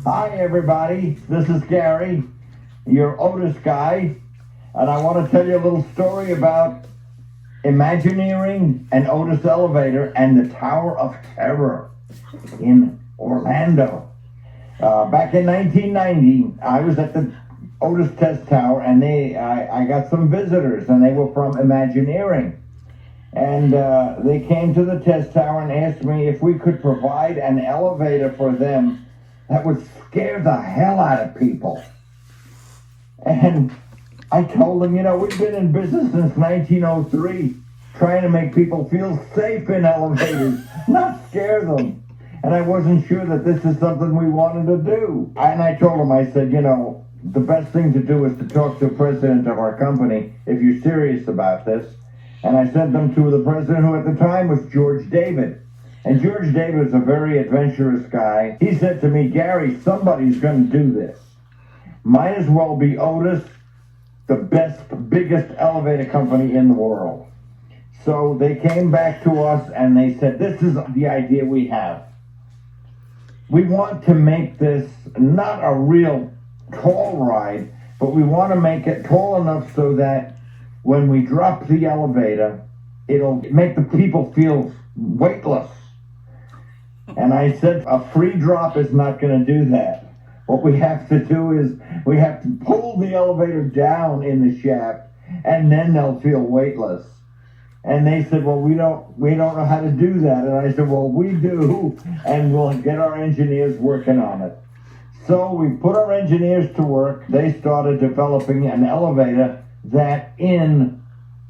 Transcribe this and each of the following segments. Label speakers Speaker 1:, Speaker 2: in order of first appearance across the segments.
Speaker 1: Hi everybody, this is Gary, your Otis guy, and I want to tell you a little story about Imagineering and Otis Elevator and the Tower of Terror in Orlando. Back in 1990, I was at the Otis Test Tower, and I got some visitors, and they were from Imagineering. And they came to the test tower and asked me if we could provide an elevator for them that would scare the hell out of people. And I told them, we've been in business since 1903, trying to make people feel safe in elevators, not scare them. And I wasn't sure that this is something we wanted to do. And I told them, I said, the best thing to do is to talk to the president of our company if you're serious about this. And I sent them to the president, who at the time was George David. And George David is a very adventurous guy. He said to me, Gary, somebody's going to do this. Might as well be Otis, the biggest elevator company in the world. So they came back to us and they said, this is the idea we have. We want to make this not a real tall ride, but we want to make it tall enough so that when we drop the elevator, it'll make the people feel weightless. And I said, a free drop is not going to do that. What we have to do is we have to pull the elevator down in the shaft, and then they'll feel weightless. And they said, well, we don't know how to do that. And I said, well, we do, and we'll get our engineers working on it. So we put our engineers to work. They started developing an elevator that in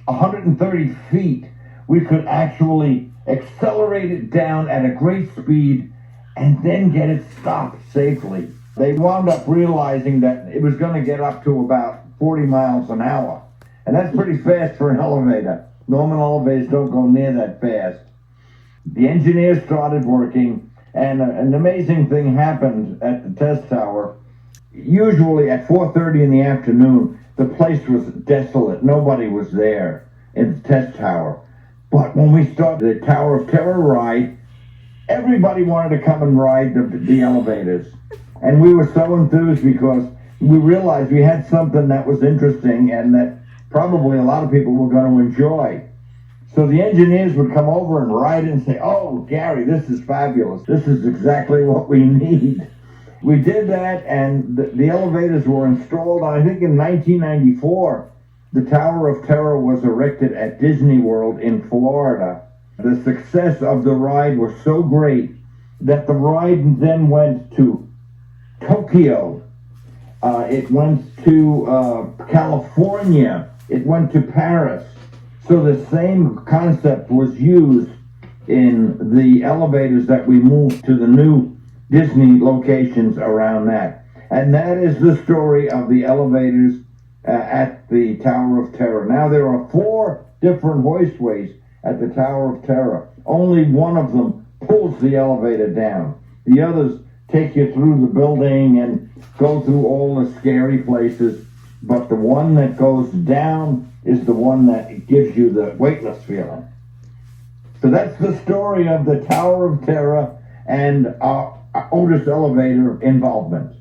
Speaker 1: 130 feet, we could actually accelerate it down at a great speed and then get it stopped safely. They wound up realizing that it was going to get up to about 40 miles an hour. And that's pretty fast for an elevator. Normal elevators don't go near that fast. The engineers started working, and an amazing thing happened at the test tower. Usually at 4:30 in the afternoon, the place was desolate. Nobody was there in the test tower. But when we started the Tower of Terror ride, everybody wanted to come and ride the elevators. And we were so enthused because we realized we had something that was interesting and that probably a lot of people were going to enjoy. So the engineers would come over and ride and say, oh, Gary, this is fabulous. This is exactly what we need. We did that, and the elevators were installed. I think in 1994, the Tower of Terror was erected at Disney World in Florida. The success of the ride was so great that the ride then went to Tokyo. It went to California. It went to Paris. So the same concept was used in the elevators that we moved to the new Disney locations around that. And that is the story of the elevators at the Tower of Terror. Now there are 4 different hoistways at the Tower of Terror. Only one of them pulls the elevator down. The others take you through the building and go through all the scary places. But the one that goes down is the one that gives you the weightless feeling. So that's the story of the Tower of Terror and our Otis elevator involvement.